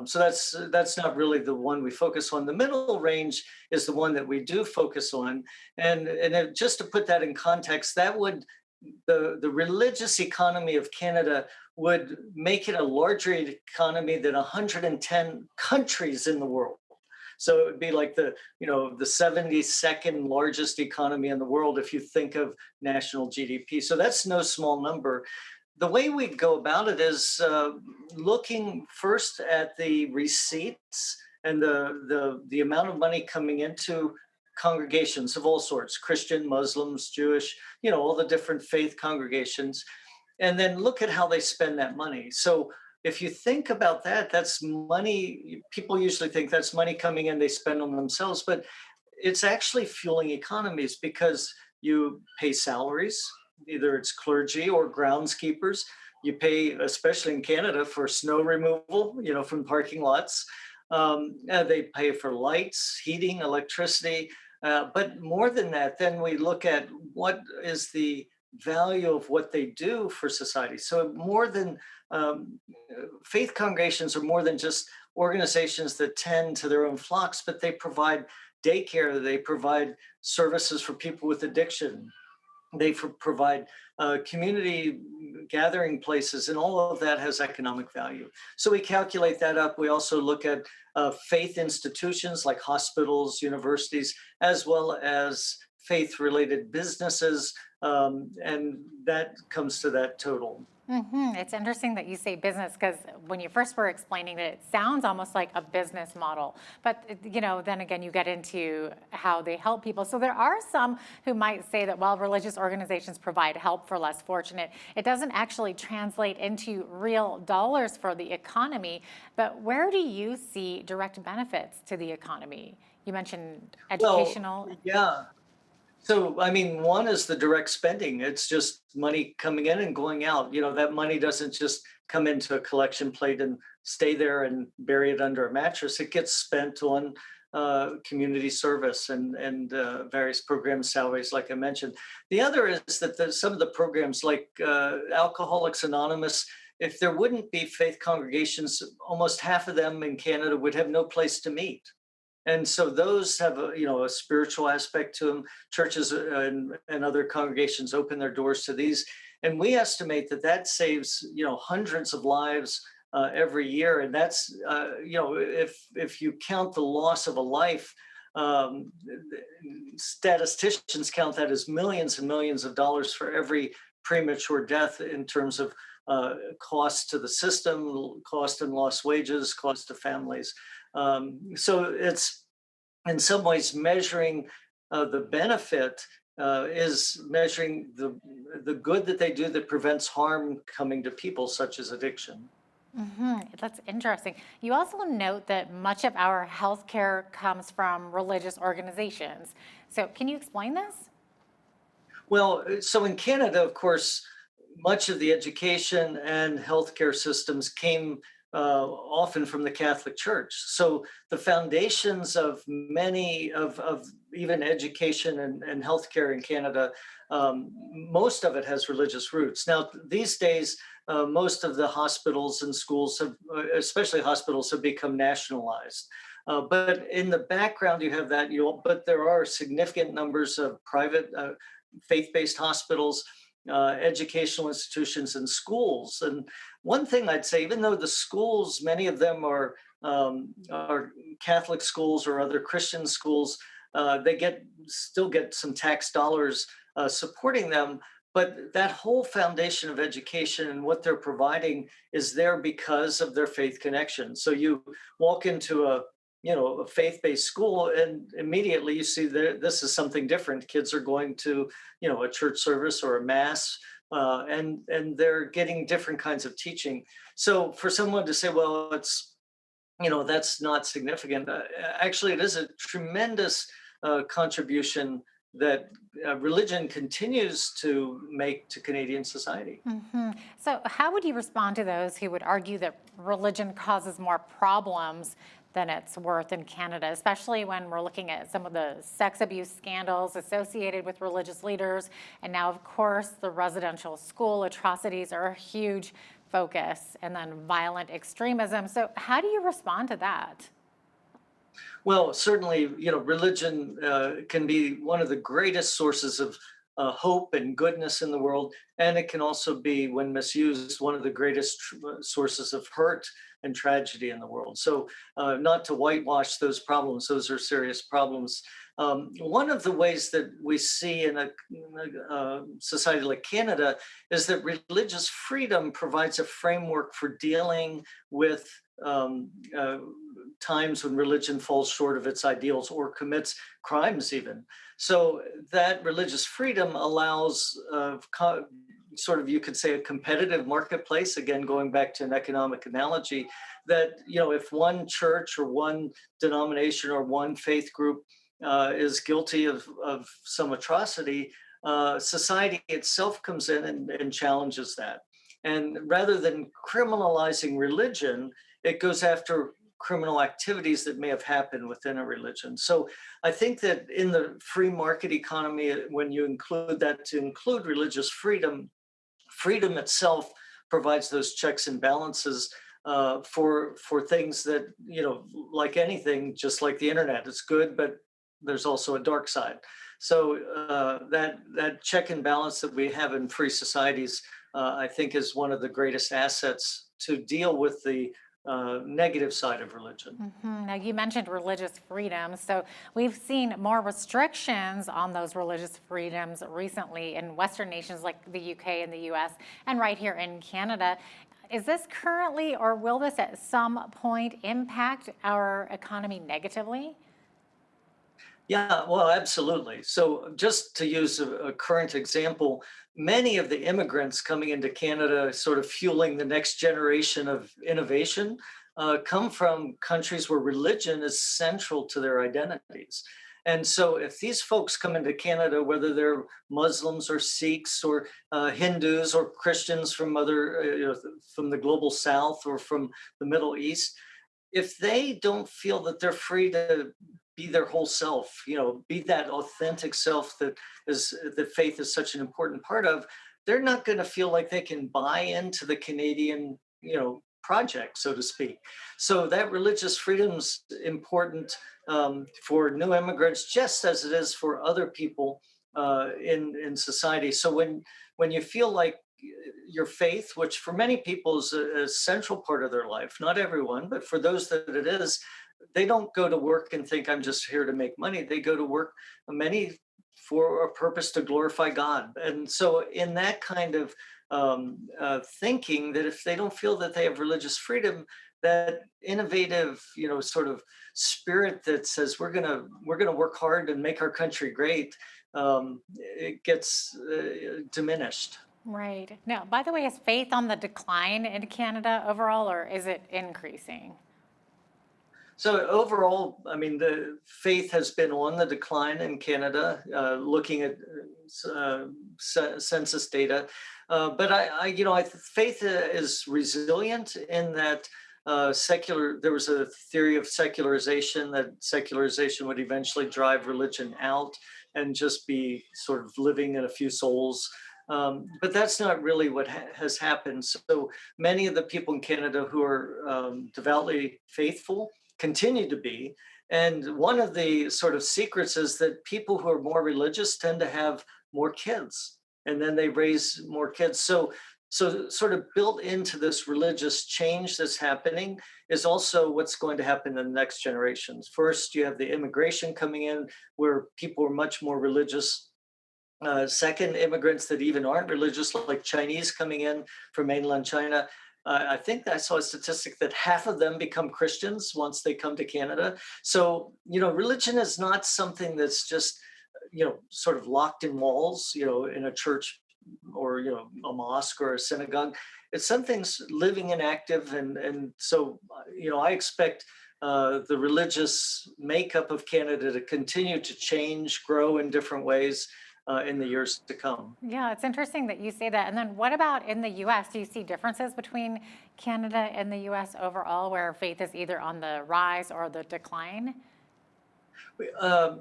So that's not really the one we focus on. The middle range is the one that we do focus on. And just to put that in context, that would the religious economy of Canada would make it a larger economy than 110 countries in the world. So it would be like the 72nd largest economy in the world if you think of national GDP. So that's no small number. The way we go about it is looking first at the receipts and the amount of money coming into congregations of all sorts, Christian, Muslims, Jewish, all the different faith congregations, and then look at how they spend that money. So if you think about that, that's money, people usually think that's money coming in, they spend on themselves, but it's actually fueling economies because you pay salaries, either it's clergy or groundskeepers. You pay, especially in Canada, for snow removal, from parking lots. They pay for lights, heating, electricity. But more than that, then we look at what is the value of what they do for society. So more than faith congregations are more than just organizations that tend to their own flocks, but they provide daycare, they provide services for people with addiction, they provide community gathering places, and all of that has economic value. So we calculate that up. We also look at faith institutions like hospitals, universities, as well as faith-related businesses, and that comes to that total. Mm-hmm. It's interesting that you say business, because when you first were explaining it, it sounds almost like a business model. But, then again, you get into how they help people. So there are some who might say that while religious organizations provide help for less fortunate, it doesn't actually translate into real dollars for the economy. But where do you see direct benefits to the economy? You mentioned educational. Well, yeah. So, one is the direct spending. It's just money coming in and going out. That money doesn't just come into a collection plate and stay there and bury it under a mattress. It gets spent on community service and various program salaries, like I mentioned. The other is that some of the programs like Alcoholics Anonymous, if there wouldn't be faith congregations, almost half of them in Canada would have no place to meet. And so those have a spiritual aspect to them. Churches and other congregations open their doors to these, and we estimate that saves hundreds of lives every year. And that's if you count the loss of a life, statisticians count that as millions and millions of dollars for every premature death in terms of cost to the system, cost in lost wages, cost to families. So it's in some ways measuring the benefit is measuring the good that they do that prevents harm coming to people, such as addiction. That's interesting. You also note that much of our healthcare comes from religious organizations. So, can you explain this? Well, so in Canada, of course, much of the education and healthcare systems came often from the Catholic Church. So the foundations of many of even education and healthcare in Canada, most of it has religious roots. Now, these days, most of the hospitals and schools have, especially hospitals, have become nationalized. But in the background, you have that. But there are significant numbers of private faith-based hospitals, educational institutions, and schools. And one thing I'd say, even though the schools, many of them are Catholic schools or other Christian schools, they still get some tax dollars supporting them. But that whole foundation of education and what they're providing is there because of their faith connection. So you walk into a faith-based school, and immediately you see that this is something different. Kids are going to, a church service or a mass, and they're getting different kinds of teaching. So for someone to say, well, it's, that's not significant. Actually, it is a tremendous contribution that religion continues to make to Canadian society. So, how would you respond to those who would argue that religion causes more problems than it's worth in Canada, especially when we're looking at some of the sex abuse scandals associated with religious leaders? And now, of course, the residential school atrocities are a huge focus, and then violent extremism. So, how do you respond to that? Well, certainly, religion can be one of the greatest sources of hope and goodness in the world, and it can also be, when misused, one of the greatest sources of hurt and tragedy in the world. So, not to whitewash those problems; those are serious problems. One of the ways that we see in a society like Canada is that religious freedom provides a framework for dealing with times when religion falls short of its ideals or commits crimes even. So that religious freedom allows sort of, you could say, a competitive marketplace, again, going back to an economic analogy, that, if one church or one denomination or one faith group is guilty of some atrocity, society itself comes in and challenges that. And rather than criminalizing religion, it goes after criminal activities that may have happened within a religion. So I think that in the free market economy, when you include that to include religious freedom, freedom itself provides those checks and balances for things that, like anything, just like the internet, it's good, but there's also a dark side. So that check and balance that we have in free societies, I think, is one of the greatest assets to deal with the negative side of religion. Now, you mentioned religious freedom. So we've seen more restrictions on those religious freedoms recently in Western nations like the UK and the US, and right here in Canada. Is this currently, or will this at some point impact our economy negatively? Yeah, well, absolutely. So just to use a current example, many of the immigrants coming into Canada, sort of fueling the next generation of innovation, come from countries where religion is central to their identities. And so if these folks come into Canada, whether they're Muslims or Sikhs or Hindus or Christians from from the global South or from the Middle East, if they don't feel that they're free to be their whole self, be that authentic self that faith is such an important part of, they're not going to feel like they can buy into the Canadian, project, so to speak. So that religious freedom's important for new immigrants, just as it is for other people in society. So when you feel like your faith, which for many people is a central part of their life, not everyone, but for those that it is, they don't go to work and think I'm just here to make money. They go to work, many for a purpose to glorify God. And so in that kind of thinking, that if they don't feel that they have religious freedom, that innovative, sort of spirit that says we're gonna work hard and make our country great, it gets diminished. Right. Now, by the way, is faith on the decline in Canada overall, or is it increasing? So overall, I mean, the faith has been on the decline in Canada, looking at census data. But faith is resilient in that there was a theory of secularization, that secularization would eventually drive religion out and just be sort of living in a few souls. But that's not really what has happened. So many of the people in Canada who are devoutly faithful continue to be. And one of the sort of secrets is that people who are more religious tend to have more kids, and then they raise more kids. So sort of built into this religious change that's happening is also what's going to happen in the next generations. First, you have the immigration coming in where people are much more religious. Second, immigrants that even aren't religious, like Chinese coming in from mainland China. I think I saw a statistic that half of them become Christians once they come to Canada. So, religion is not something that's just, sort of locked in walls, in a church or, a mosque or a synagogue. It's something's living and active. And so, I expect the religious makeup of Canada to continue to change, grow in different ways in the years to come. Yeah, it's interesting that you say that. And then what about in the US? Do you see differences between Canada and the US overall, where faith is either on the rise or the decline? The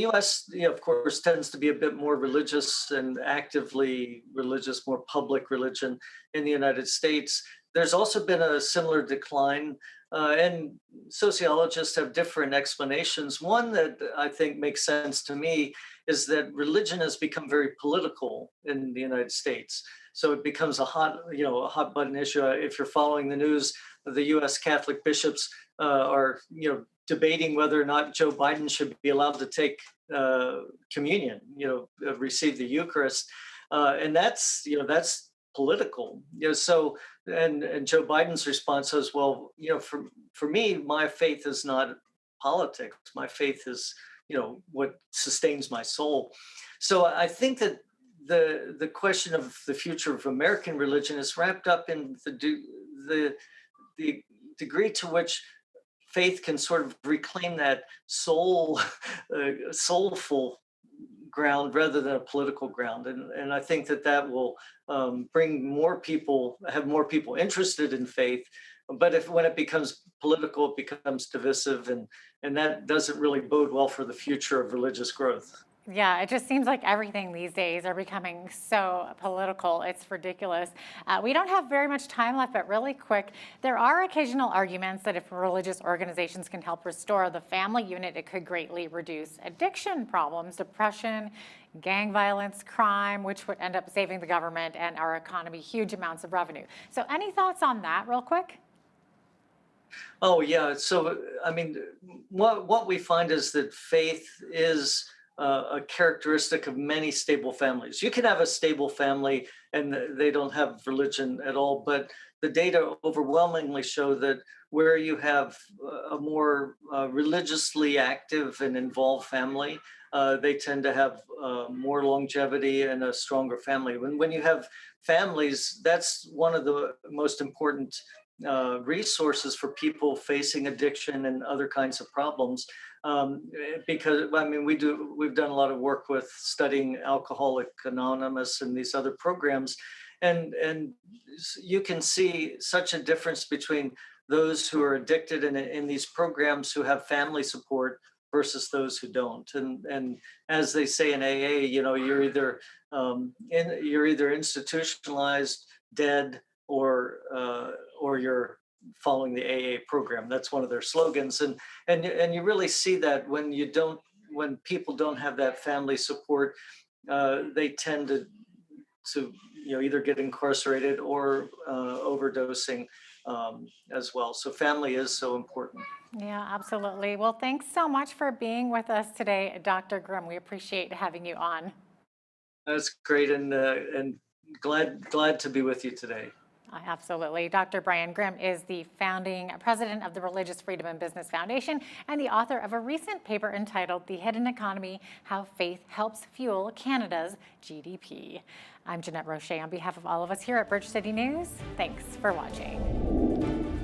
U.S., of course, tends to be a bit more religious and actively religious, more public religion in the United States. There's also been a similar decline, and sociologists have different explanations. One that I think makes sense to me is that religion has become very political in the United States. So it becomes a hot button issue. If you're following the news, the U.S. Catholic bishops are, debating whether or not Joe Biden should be allowed to take communion, receive the Eucharist, and that's political. So and Joe Biden's response was, well, for me, my faith is not politics. My faith is, what sustains my soul. So I think that the question of the future of American religion is wrapped up in the degree to which faith can sort of reclaim that soulful ground rather than a political ground. And I think that will bring have more people interested in faith. But when it becomes political, it becomes divisive, and that doesn't really bode well for the future of religious growth. Yeah, it just seems like everything these days are becoming so political. It's ridiculous. We don't have very much time left, but really quick, there are occasional arguments that if religious organizations can help restore the family unit, it could greatly reduce addiction problems, depression, gang violence, crime, which would end up saving the government and our economy huge amounts of revenue. So any thoughts on that real quick? Oh, yeah. So, what we find is that faith is a characteristic of many stable families. You can have a stable family and they don't have religion at all, but the data overwhelmingly show that where you have a more religiously active and involved family, they tend to have more longevity and a stronger family. When you have families, that's one of the most important resources for people facing addiction and other kinds of problems. Because we've done a lot of work with studying Alcoholics Anonymous and these other programs, and you can see such a difference between those who are addicted in these programs who have family support versus those who don't. And as they say in AA, you're either institutionalized, dead, or you're following the AA program. That's one of their slogans, and you really see that when people don't have that family support, they tend to either get incarcerated or overdosing as well. So family is so important. Yeah, absolutely. Well, thanks so much for being with us today, Dr. Grimm. We appreciate having you on. That's great, and glad to be with you today. Absolutely. Dr. Brian Grimm is the founding president of the Religious Freedom and Business Foundation and the author of a recent paper entitled The Hidden Economy, How Faith Helps Fuel Canada's GDP. I'm Jeanette Roche on behalf of all of us here at Bridge City News. Thanks for watching.